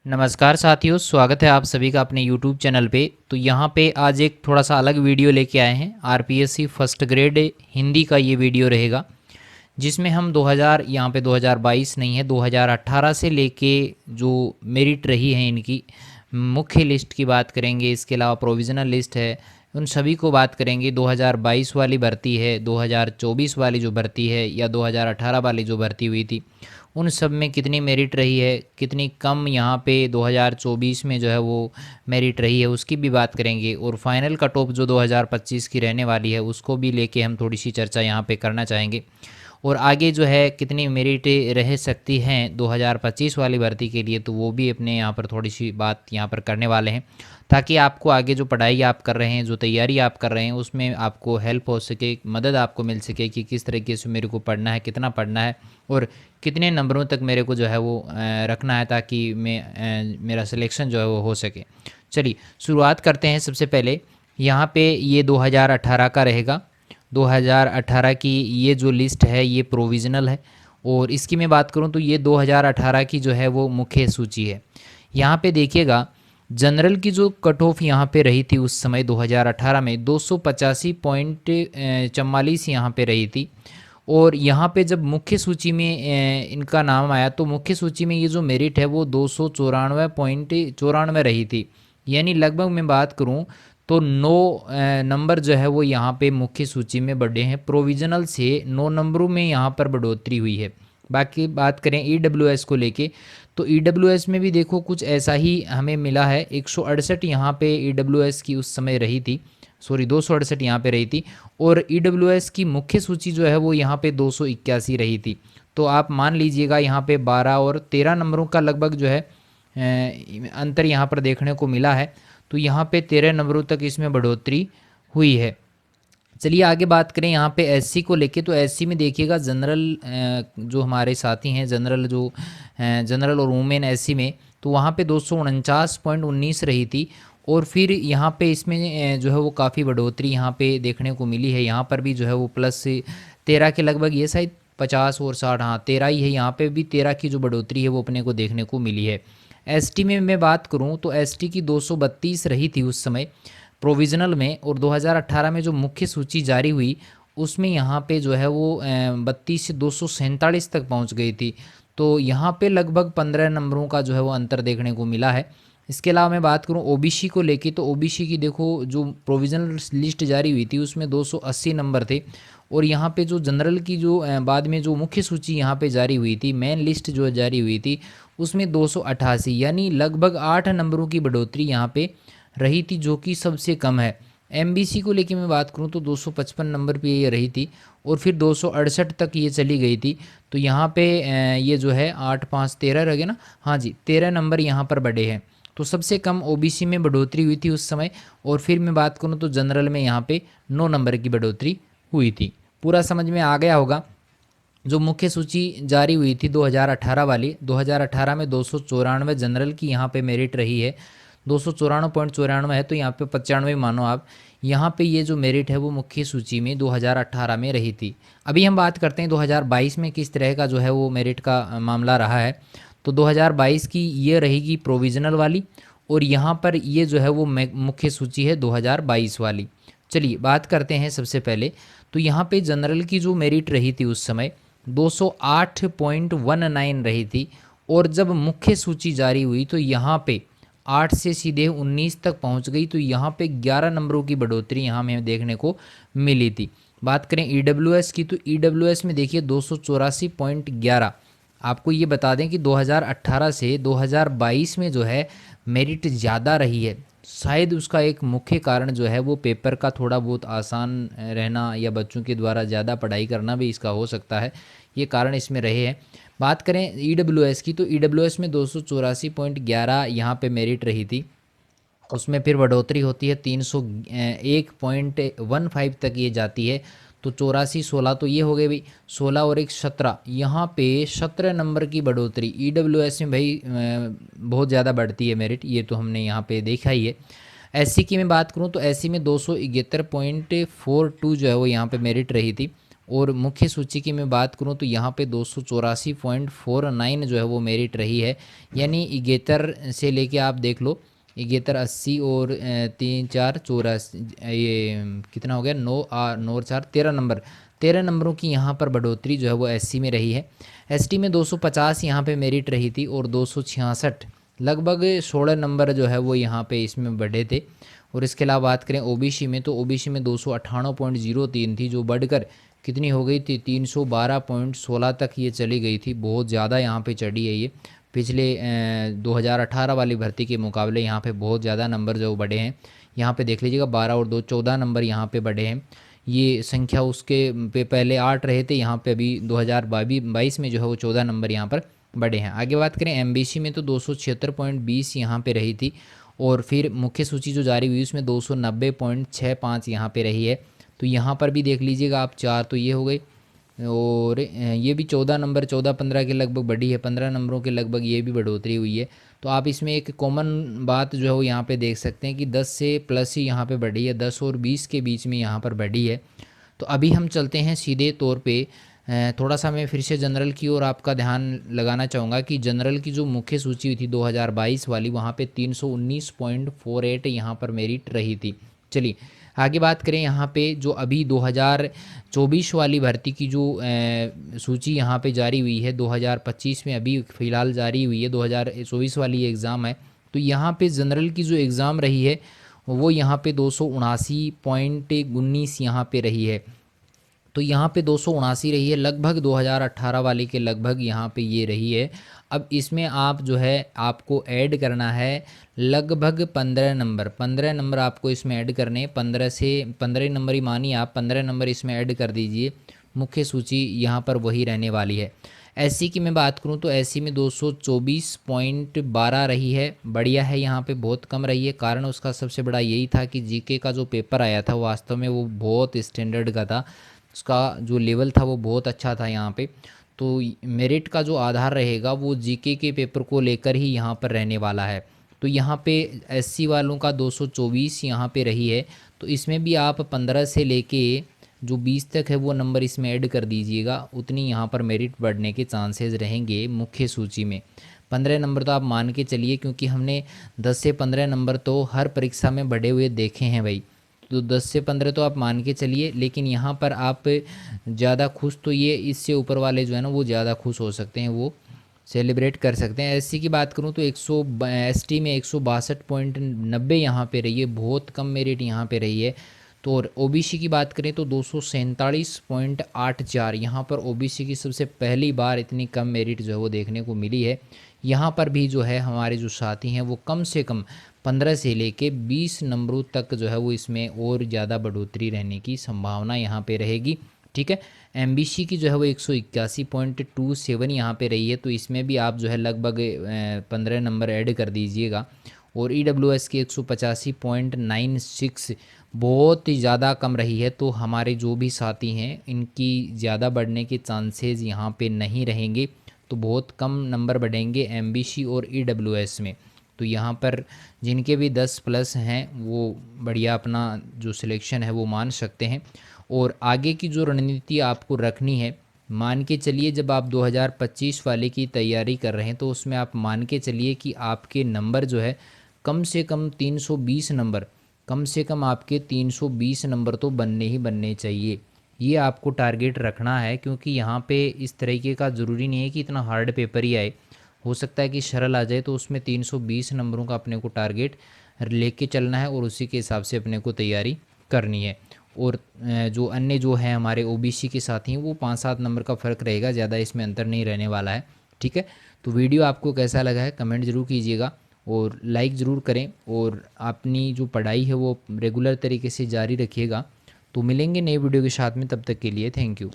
नमस्कार साथियों, स्वागत है आप सभी का अपने YouTube चैनल पे। तो यहाँ पे आज एक थोड़ा सा अलग वीडियो लेके आए हैं। आरपीएससी फर्स्ट ग्रेड हिंदी का ये वीडियो रहेगा, जिसमें हम 2000 यहाँ पे 2022 नहीं है, 2018 से लेके जो मेरिट रही है इनकी मुख्य लिस्ट की बात करेंगे। इसके अलावा प्रोविज़नल लिस्ट है, उन सभी को बात करेंगे। 2022 वाली भर्ती है, 2024 वाली जो भर्ती है, या 2018 वाली जो भर्ती हुई थी, उन सब में कितनी मेरिट रही है, कितनी कम यहाँ पे 2024 में जो है वो मेरिट रही है, उसकी भी बात करेंगे। और फाइनल कट ऑफ जो 2025 की रहने वाली है, उसको भी लेके हम थोड़ी सी चर्चा यहाँ पे करना चाहेंगे। और आगे जो है कितनी मेरिटें रह सकती हैं 2025 वाली भर्ती के लिए, तो वो भी अपने यहाँ पर थोड़ी सी बात यहाँ पर करने वाले हैं, ताकि आपको आगे जो पढ़ाई आप कर रहे हैं, जो तैयारी आप कर रहे हैं, उसमें आपको हेल्प हो सके, मदद आपको मिल सके कि किस तरीके से मेरे को पढ़ना है, कितना पढ़ना है और कितने नंबरों तक मेरे को जो है वो रखना है, ताकि मेरा सिलेक्शन जो है वो हो सके। चलिए शुरुआत करते हैं। सबसे पहले यहाँ पे ये 2018 का रहेगा। 2018 की ये जो लिस्ट है ये प्रोविज़नल है, और इसकी मैं बात करूँ तो ये 2018 की जो है वो मुख्य सूची है। यहाँ पे देखिएगा, जनरल की जो कट ऑफ यहाँ पे रही थी उस समय 2018 में 285.44 यहाँ पे रही थी। और यहाँ पे जब मुख्य सूची में इनका नाम आया, तो मुख्य सूची में ये जो मेरिट है वो 294.94 रही थी। यानी लगभग मैं बात करूँ तो 9 नंबर जो है वो यहाँ पे मुख्य सूची में बढ़े हैं। प्रोविज़नल से 9 नंबरों में यहाँ पर बढ़ोतरी हुई है। बाकी बात करें ईडब्ल्यूएस को लेके, तो ईडब्ल्यूएस में भी देखो कुछ ऐसा ही हमें मिला है। 168 यहाँ पे ईडब्ल्यूएस की उस समय रही थी, सॉरी 268 यहाँ पे रही थी। और ईडब्ल्यूएस की मुख्य सूची जो है वो यहाँ पे 281 रही थी। तो आप मान लीजिएगा यहाँ पे 12 और 13 नंबरों का लगभग जो है अंतर यहाँ पर देखने को मिला है। तो यहाँ पे 13 नंबरों तक इसमें बढ़ोतरी हुई है। चलिए आगे बात करें यहाँ पे एससी को लेके, तो एससी में देखिएगा जनरल जो हमारे साथी हैं, जनरल और वुमेन एससी में, तो वहाँ पे 249.19 रही थी। और फिर यहाँ पे इसमें जो है वो काफ़ी बढ़ोतरी यहाँ पे देखने को मिली है। यहाँ पर भी जो है वो प्लस 13 के लगभग, ये शायद 50 और 60, हाँ 13 ही है। यहाँ पे भी 13 की जो बढ़ोतरी है वो अपने को देखने को मिली है। एसटी में मैं बात करूँ तो एसटी की 232 रही थी उस समय प्रोविज़नल में, और 2018 में जो मुख्य सूची जारी हुई उसमें यहाँ पे जो है वो 32 से 247 तक पहुँच गई थी। तो यहाँ पे लगभग 15 नंबरों का जो है वो अंतर देखने को मिला है। इसके अलावा मैं बात करूँ ओबीसी को लेके, तो ओबीसी की देखो जो प्रोविज़नल लिस्ट जारी हुई थी उसमें 280 नंबर थे। और यहाँ पे जो जनरल की जो बाद में जो मुख्य सूची यहाँ पे जारी हुई थी, मेन लिस्ट जो जारी हुई थी, उसमें 288, यानी लगभग 8 नंबरों की बढ़ोतरी यहाँ पे रही थी, जो कि सबसे कम है। एमबीसी को लेके मैं बात करूँ तो 255 नंबर पे ये रही थी, और फिर 268 तक ये चली गई थी। तो यहाँ पे ये जो है 8 5 13 रह गए ना, हाँ जी 13 नंबर यहाँ पर बढ़े हैं। तो सबसे कम ओबीसी में बढ़ोतरी हुई थी उस समय। और फिर मैं बात करूँ तो जनरल में यहाँ पे 9 नंबर की बढ़ोतरी हुई थी। पूरा समझ में आ गया होगा। जो मुख्य सूची जारी हुई थी 2018 वाली, 2018 में 294 जनरल की यहाँ पे मेरिट रही है, 294.94 है, तो यहाँ पे 95 मानो आप। यहाँ पे ये जो मेरिट है वो मुख्य सूची में 2018 में रही थी। अभी हम बात करते हैं 2022 में किस तरह का जो है वो मेरिट का मामला रहा है। तो 2022 की ये रहेगी प्रोविज़नल वाली, और यहाँ पर ये जो है वो मुख्य सूची है 2022 वाली। चलिए बात करते हैं सबसे पहले। तो यहाँ पे जनरल की जो मेरिट रही थी उस समय 208.19 रही थी, और जब मुख्य सूची जारी हुई तो यहाँ पे 8 से सीधे 19 तक पहुँच गई। तो यहाँ पे 11 नंबरों की बढ़ोतरी यहाँ हमें देखने को मिली थी। बात करें ईडब्ल्यूएस की, तो ईडब्ल्यूएस में देखिए 284.11। आपको ये बता दें कि 2018 से 2022 में जो है मेरिट ज़्यादा रही है। शायद उसका एक मुख्य कारण जो है वो पेपर का थोड़ा बहुत आसान रहना, या बच्चों के द्वारा ज़्यादा पढ़ाई करना भी इसका हो सकता है, ये कारण इसमें रहे हैं। बात करें ईडब्ल्यूएस की, तो ईडब्ल्यूएस में 284.11 यहाँ पे मेरिट रही थी। उसमें फिर बढ़ोतरी होती है 301.15 तक ये जाती है। तो 84 16 तो ये हो गए भाई, 16 और एक 17, यहाँ पे 17 नंबर की बढ़ोतरी ईडब्ल्यूएस में भाई बहुत ज़्यादा बढ़ती है मेरिट, ये तो हमने यहाँ पे देखा ही है। एससी की मैं बात करूँ तो एससी में 271.42 जो है वो यहाँ पे मेरिट रही थी, और मुख्य सूची की मैं बात करूं तो यहाँ पे 284.49 जो है वो मेरिट रही है, यानी 71 से लेके आप देख लो 71, 80 और 3 4 84, ये कितना हो गया, 9 और 4 13 नंबर, 13 नंबरों की यहाँ पर बढ़ोतरी जो है वो एससी में रही है। एसटी में 250 यहाँ पे मेरिट रही थी और 266 लगभग 16 नंबर जो है वो यहाँ पे इसमें बढ़े थे। और इसके अलावा बात करें ओबीसी में तो ओबीसी में 298.03 थी, जो बढ़कर कितनी हो गई थी 312.16 तक ये चली गई थी। बहुत ज़्यादा यहाँ पे चढ़ी है ये, पिछले 2018 वाली भर्ती के मुकाबले यहाँ पे बहुत ज़्यादा नंबर जो बढ़े हैं। यहाँ पे देख लीजिएगा 12 और 2 14 नंबर यहाँ पे बढ़े हैं। ये संख्या उसके पे पहले 8 रहे थे, यहाँ पे अभी 2022 में जो है वो 14 नंबर यहाँ पर बढ़े हैं। आगे बात करें एमबीसी में तो 276.20 यहाँ पे रही थी, और फिर मुख्य सूची जो जारी हुई उसमें 290.65 यहाँ पे रही है। तो यहाँ पर भी देख लीजिएगा आप 4 तो ये हो गई, और ये भी 14 नंबर 14-15 के लगभग बढ़ी है, 15 नंबरों के लगभग ये भी बढ़ोतरी हुई है। तो आप इसमें एक कॉमन बात जो है वो यहाँ पे देख सकते हैं कि 10 से प्लस ही यहाँ पे बढ़ी है, 10 और 20 के बीच में यहाँ पर बढ़ी है। तो अभी हम चलते हैं सीधे तौर पे, थोड़ा सा मैं फिर से जनरल की ओर आपका ध्यान लगाना चाहूँगा कि जनरल की जो मुख्य सूची हुई थी 2022 वाली, वहाँ पे 319.48 यहाँ पर मेरिट रही थी। चलिए आगे बात करें यहाँ पे जो अभी 2024 वाली भर्ती की जो सूची यहाँ पे जारी हुई है 2025 में अभी फ़िलहाल जारी हुई है, 2024 वाली एग्ज़ाम है। तो यहाँ पे जनरल की जो एग्ज़ाम रही है वो यहाँ पे 279.19 यहाँ पे रही है। तो यहाँ पे 279 रही है, लगभग 2018 वाले के लगभग यहाँ पे ये रही है। अब इसमें आप जो है आपको ऐड करना है लगभग 15 नंबर आपको इसमें ऐड करने हैं। 15 से 15 नंबर ही मानिए आप, 15 नंबर इसमें ऐड कर दीजिए। मुख्य सूची यहाँ पर वही रहने वाली है। एससी की मैं बात करूँ तो एससी में 224.12 रही है, बढ़िया है, यहाँ पे बहुत कम रही है। कारण उसका सबसे बड़ा यही था कि जीके का जो पेपर आया था वास्तव में वो बहुत स्टैंडर्ड का था, उसका जो लेवल था वो बहुत अच्छा था यहाँ पे। तो मेरिट का जो आधार रहेगा वो जीके के पेपर को लेकर ही यहाँ पर रहने वाला है। तो यहाँ पे एससी वालों का 224 यहाँ पे रही है। तो इसमें भी आप 15 से लेके जो 20 तक है वो नंबर इसमें ऐड कर दीजिएगा, उतनी यहाँ पर मेरिट बढ़ने के चांसेस रहेंगे मुख्य सूची में। 15 नंबर तो आप मान के चलिए, क्योंकि हमने 10 से 15 नंबर तो हर परीक्षा में बढ़े हुए देखे हैं भाई। तो 10 से 15 तो आप मान के चलिए, लेकिन यहाँ पर आप ज़्यादा खुश तो ये इससे ऊपर वाले जो है ना वो ज़्यादा खुश हो सकते हैं, वो सेलिब्रेट कर सकते हैं। एससी की बात करूँ तो एसटी में 162.90 यहाँ पे रही है, बहुत कम मेरिट यहाँ पे रही है। तो और ओबीसी की बात करें तो 247.84 यहाँ पर ओबीसी की सबसे पहली बार इतनी कम मेरिट जो है वो देखने को मिली है। यहाँ पर भी जो है हमारे जो साथी हैं वो कम से कम 15 से लेके 20 नंबरों तक जो है वो इसमें और ज़्यादा बढ़ोतरी रहने की संभावना यहाँ पे रहेगी। ठीक है, एमबीसी की जो है वो 181.27 यहाँ पे रही है। तो इसमें भी आप जो है लगभग 15 नंबर ऐड कर दीजिएगा। और ईडब्ल्यूएस की 185.96 बहुत ही ज़्यादा कम रही है। तो हमारे जो भी साथी हैं इनकी ज़्यादा बढ़ने के चांसेस यहाँ पे नहीं रहेंगे, तो बहुत कम नंबर बढ़ेंगे एमबीसी और ईडब्ल्यूएस में। तो यहाँ पर जिनके भी 10 प्लस हैं वो बढ़िया अपना जो सिलेक्शन है वो मान सकते हैं। और आगे की जो रणनीति आपको रखनी है, मान के चलिए जब आप 2025 वाले की तैयारी कर रहे हैं तो उसमें आप मान के चलिए कि आपके नंबर जो है कम से कम 320 नंबर, कम से कम आपके 320 नंबर तो बनने ही बनने चाहिए। ये आपको टारगेट रखना है, क्योंकि यहाँ पे इस तरीके का ज़रूरी नहीं है कि इतना हार्ड पेपर ही आए, हो सकता है कि सरल आ जाए। तो उसमें 320 नंबरों का अपने को टारगेट लेके चलना है और उसी के हिसाब से अपने को तैयारी करनी है। और जो अन्य जो है हमारे ओबीसी के साथी हैं वो 5-7 नंबर का फ़र्क रहेगा, ज़्यादा इसमें अंतर नहीं रहने वाला है। ठीक है, तो वीडियो आपको कैसा लगा है कमेंट ज़रूर कीजिएगा और लाइक ज़रूर करें, और अपनी जो पढ़ाई है वो रेगुलर तरीके से जारी रखिएगा। तो मिलेंगे नए वीडियो के साथ में, तब तक के लिए थैंक यू।